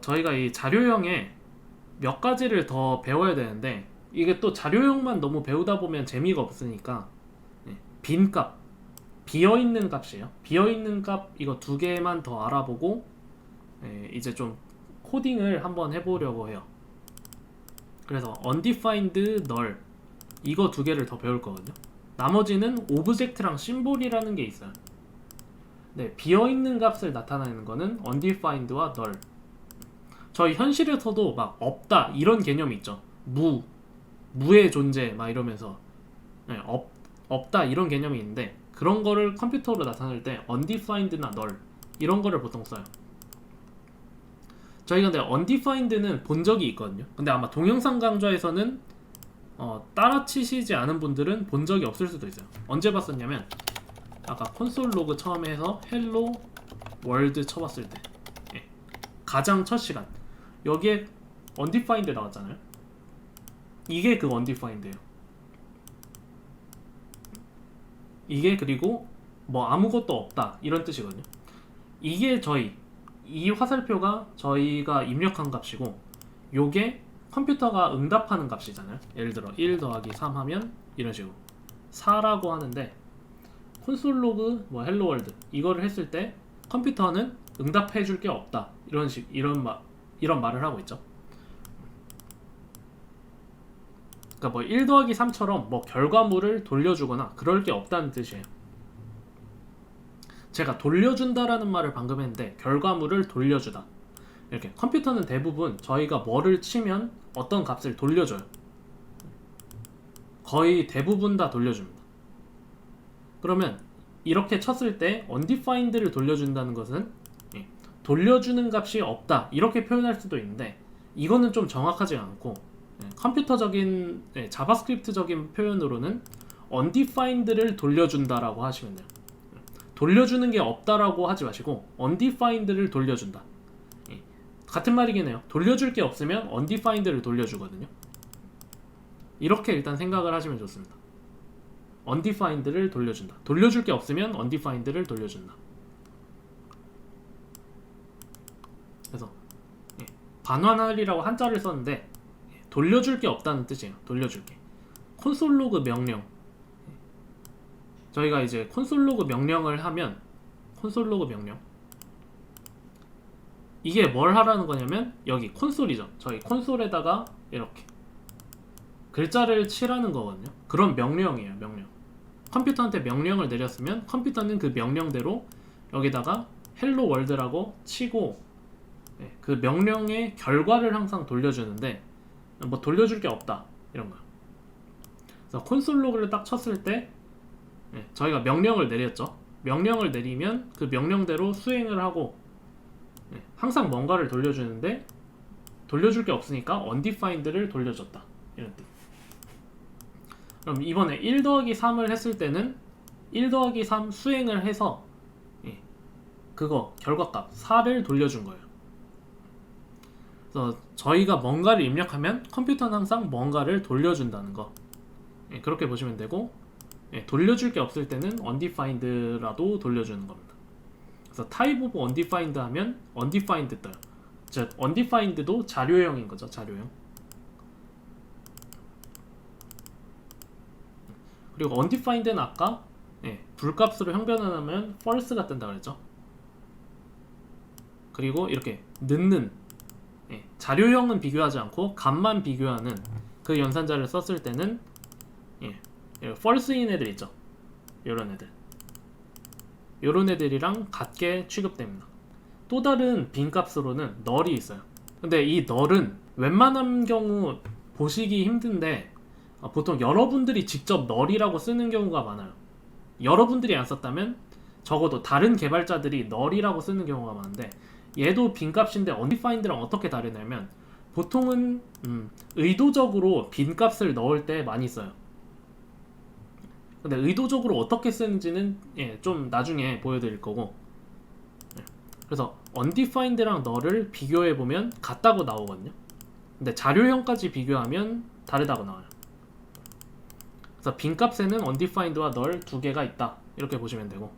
저희가 이 자료형에 몇 가지를 더 배워야 되는데 이게 또 자료형만 너무 배우다 보면 재미가 없으니까 빈 값, 비어있는 값이에요. 비어있는 값 이거 두 개만 더 알아보고 이제 좀 코딩을 한번 해보려고 해요. 그래서 undefined null 이거 두 개를 더 배울 거거든요. 나머지는 오브젝트랑 심볼이라는 게 있어요. 네, 비어있는 값을 나타내는 거는 undefined와 null. 저희 현실에서도 막 없다 이런 개념이 있죠. 무의 존재 막 이러면서 없다 이런 개념이 있는데 그런 거를 컴퓨터로 나타낼 때 undefined나 null 이런 거를 보통 써요. 저희가 근데 undefined는 본 적이 있거든요. 근데 아마 동영상 강좌에서는 따라치시지 않은 분들은 본 적이 없을 수도 있어요. 언제 봤었냐면 아까 콘솔 로그 처음에 해서 헬로 월드 쳐봤을 때 가장 첫 시간 여기에 undefined 나왔잖아요. 이게 그 undefined예요. 이게 그리고 뭐 아무것도 없다 이런 뜻이거든요. 이게 이 화살표가 저희가 입력한 값이고 요게 컴퓨터가 응답하는 값이잖아요. 예를 들어 1 더하기 3 하면 이런 식으로 4라고 하는데 콘솔 로그 뭐 헬로 월드 이거를 했을 때 컴퓨터는 응답해 줄 게 없다 이런 말을 하고 있죠. 그러니까 뭐 1 더하기 3처럼 뭐 결과물을 돌려주거나 그럴 게 없다는 뜻이에요. 제가 돌려준다라는 말을 방금 했는데 결과물을 돌려주다 이렇게 컴퓨터는 대부분 저희가 뭐를 치면 어떤 값을 돌려줘요. 거의 대부분 다 돌려줍니다. 그러면 이렇게 쳤을 때 undefined를 돌려준다는 것은 돌려주는 값이 없다 이렇게 표현할 수도 있는데 이거는 좀 정확하지 않고 컴퓨터적인 자바스크립트적인 표현으로는 undefined를 돌려준다라고 하시면 돼요. 돌려주는 게 없다라고 하지 마시고 undefined를 돌려준다. 같은 말이긴 해요. 돌려줄 게 없으면 undefined를 돌려주거든요. 이렇게 일단 생각을 하시면 좋습니다. undefined를 돌려준다. 돌려줄 게 없으면 undefined를 돌려준다. 그래서 반환할이라고 한자를 썼는데 돌려줄 게 없다는 뜻이에요. 돌려줄 게. 콘솔 로그 명령. 저희가 이제 콘솔 로그 명령을 하면 콘솔 로그 명령 이게 뭘 하라는 거냐면 여기 콘솔이죠. 저희 콘솔에다가 이렇게 글자를 치라는 거거든요. 그런 명령이에요. 명령. 컴퓨터한테 명령을 내렸으면 컴퓨터는 그 명령대로 여기다가 헬로 월드라고 치고 그 명령의 결과를 항상 돌려주는데 뭐 돌려줄 게 없다 이런 거요. 그래서 콘솔 로그를 딱 쳤을 때 저희가 명령을 내렸죠. 명령을 내리면 그 명령대로 수행을 하고 항상 뭔가를 돌려주는데 돌려줄 게 없으니까 undefined를 돌려줬다 이런 뜻. 그럼 이번에 1 더하기 3을 했을 때는 1 더하기 3 수행을 해서 그거 결과값 4를 돌려준 거예요. 그래서 저희가 뭔가를 입력하면 컴퓨터는 항상 뭔가를 돌려준다는 거 그렇게 보시면 되고 돌려줄 게 없을 때는 undefined라도 돌려주는 겁니다. 그래서 type of undefined 하면 undefined 떠요. 즉 undefined도 자료형인 거죠. 자료형. 그리고 undefined는 아까 불값으로 형변환하면 false가 뜬다 그랬죠. 그리고 이렇게 넣는 자료형은 비교하지 않고 값만 비교하는 그 연산자를 썼을 때는 false인 애들 있죠. 요런 애들이랑 같게 취급됩니다. 또 다른 빈값으로는 null이 있어요. 근데 이 null은 웬만한 경우 보시기 힘든데 보통 여러분들이 직접 null이라고 쓰는 경우가 많아요. 여러분들이 안 썼다면 적어도 다른 개발자들이 null이라고 쓰는 경우가 많은데 얘도 빈값인데 undefined랑 어떻게 다르냐면 보통은 의도적으로 빈값을 넣을 때 많이 써요. 근데 의도적으로 어떻게 쓰는지는 좀 나중에 보여드릴 거고 그래서 undefined랑 null을 비교해보면 같다고 나오거든요. 근데 자료형까지 비교하면 다르다고 나와요. 그래서 빈값에는 undefined와 null 두 개가 있다 이렇게 보시면 되고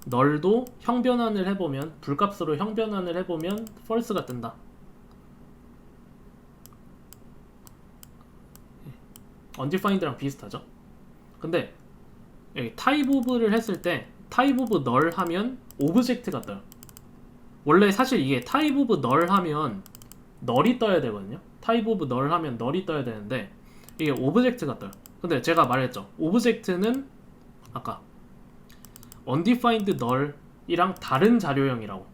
널도 형변환을 해보면 불값으로 형변환을 해보면 false가 뜬다. undefined랑 비슷하죠. 근데 여기 type of를 했을 때 type of null 하면 object가 떠요. 원래 사실 이게 type of null 하면 null이 떠야 되거든요. type of null 하면 null이 떠야 되는데 이게 object가 떠요. 근데 제가 말했죠. object는 아까 undefined null이랑 다른 자료형이라고.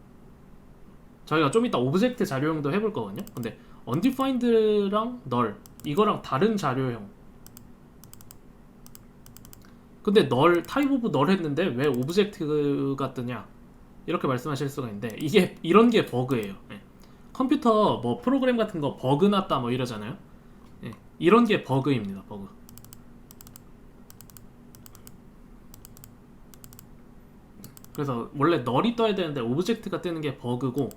저희가 좀 이따 object 자료형도 해볼 거거든요. 근데 undefined랑 null 이거랑 다른 자료형. 근데 null type of null 했는데 왜 object가 뜨냐? 이렇게 말씀하실 수가 있는데 이게 이런 게 버그예요. 예. 컴퓨터 뭐 프로그램 같은 거 버그 났다 뭐 이러잖아요. 예. 이런 게 버그입니다. 버그. 그래서 원래 null이 떠야 되는데 object가 뜨는 게 버그고,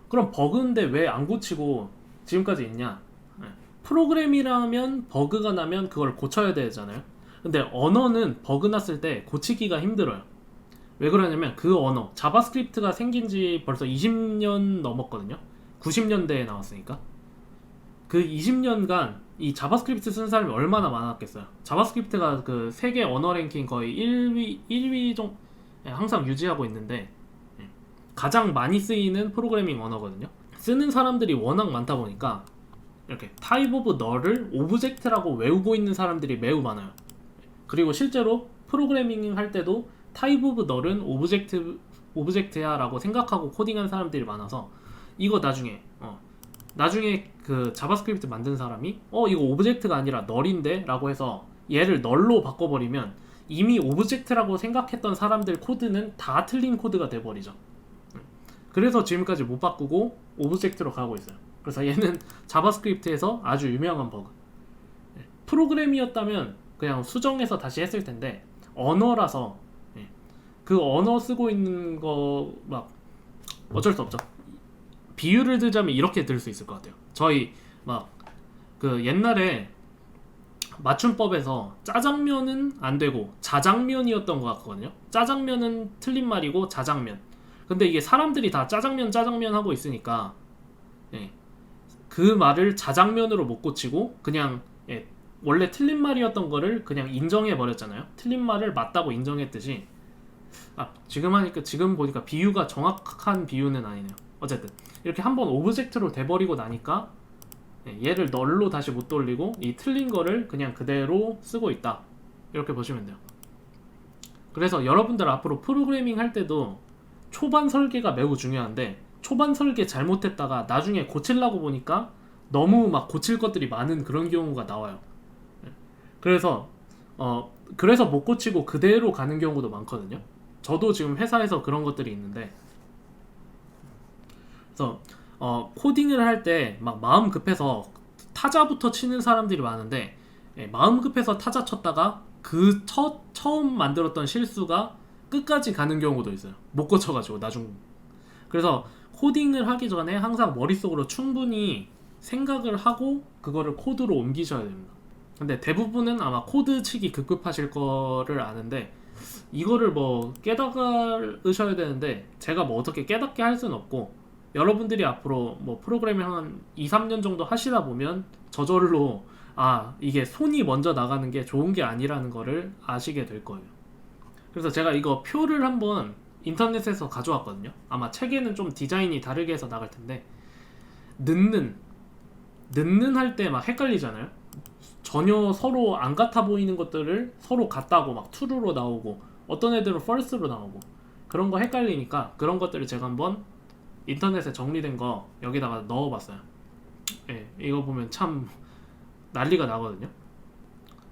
그럼 버그인데 왜 안 고치고 지금까지 있냐? 예. 프로그램이라면 버그가 나면 그걸 고쳐야 되잖아요. 근데 언어는 버그 났을 때 고치기가 힘들어요. 왜 그러냐면 그 언어 자바스크립트가 생긴 지 벌써 20년 넘었거든요. 90년대에 나왔으니까. 그 20년간 이 자바스크립트 쓴 사람이 얼마나 많았겠어요. 자바스크립트가 그 세계 언어 랭킹 거의 1위 정도 항상 유지하고 있는데 가장 많이 쓰이는 프로그래밍 언어거든요. 쓰는 사람들이 워낙 많다 보니까 이렇게 type of null을 object라고 외우고 있는 사람들이 매우 많아요. 그리고 실제로 프로그래밍 할 때도 type of null은 object야 라고 생각하고 코딩한 사람들이 많아서 이거 나중에 그 자바스크립트 만든 사람이 이거 오브젝트가 아니라 null인데 라고 해서 얘를 null로 바꿔버리면 이미 오브젝트라고 생각했던 사람들 코드는 다 틀린 코드가 돼버리죠. 그래서 지금까지 못 바꾸고 오브젝트로 가고 있어요. 그래서 얘는 자바스크립트에서 아주 유명한 버그. 프로그램이었다면 그냥 수정해서 다시 했을 텐데 언어라서 그 언어 쓰고 있는 거 막 어쩔 수 없죠. 비유를 들자면 이렇게 들 수 있을 것 같아요. 저희 막 그 옛날에 맞춤법에서 짜장면은 안 되고 자장면이었던 것 같거든요. 짜장면은 틀린 말이고 자장면. 근데 이게 사람들이 다 짜장면 하고 있으니까 그 말을 자장면으로 못 고치고 그냥 원래 틀린 말이었던 거를 그냥 인정해 버렸잖아요. 틀린 말을 맞다고 인정했듯이. 지금 보니까 비유가 정확한 비유는 아니네요. 어쨌든 이렇게 한번 오브젝트로 돼버리고 나니까 얘를 널로 다시 못 돌리고 이 틀린 거를 그냥 그대로 쓰고 있다. 이렇게 보시면 돼요. 그래서 여러분들 앞으로 프로그래밍 할 때도 초반 설계가 매우 중요한데 초반 설계 잘못했다가 나중에 고치려고 보니까 너무 막 고칠 것들이 많은 그런 경우가 나와요. 그래서 못 고치고 그대로 가는 경우도 많거든요. 저도 지금 회사에서 그런 것들이 있는데, 그래서 코딩을 할 때 막 마음 급해서 타자부터 치는 사람들이 많은데 마음 급해서 타자 쳤다가 그 처음 만들었던 실수가 끝까지 가는 경우도 있어요. 못 고쳐가지고 나중. 그래서 코딩을 하기 전에 항상 머릿속으로 충분히 생각을 하고 그거를 코드로 옮기셔야 됩니다. 근데 대부분은 아마 코드 치기 급급하실 거를 아는데 이거를 뭐 깨달으셔야 되는데 제가 뭐 어떻게 깨닫게 할 수는 없고, 여러분들이 앞으로 뭐 프로그래밍 한 2-3년 정도 하시다 보면 저절로 이게 손이 먼저 나가는 게 좋은 게 아니라는 거를 아시게 될 거예요. 그래서 제가 이거 표를 한번 인터넷에서 가져왔거든요. 아마 책에는 좀 디자인이 다르게 해서 나갈 텐데, 넣는 할 때 막 헷갈리잖아요. 전혀 서로 안 같아 보이는 것들을 서로 같다고 막 true로 나오고 어떤 애들은 false로 나오고 그런 거 헷갈리니까 그런 것들을 제가 한번 인터넷에 정리된 거 여기다가 넣어봤어요. 이거 보면 참 난리가 나거든요.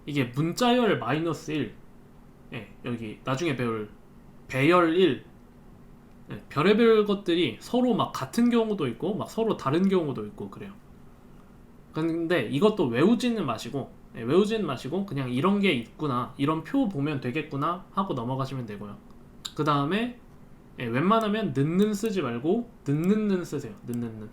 이게 문자열 -1, 여기 나중에 배울 배열 1, 별의별 것들이 서로 막 같은 경우도 있고 막 서로 다른 경우도 있고 그래요. 근데 이것도 외우지는 마시고 그냥 이런 게 있구나, 이런 표 보면 되겠구나 하고 넘어가시면 되고요. 그 다음에 웬만하면 는는 쓰지 말고 는는 쓰세요. 는는.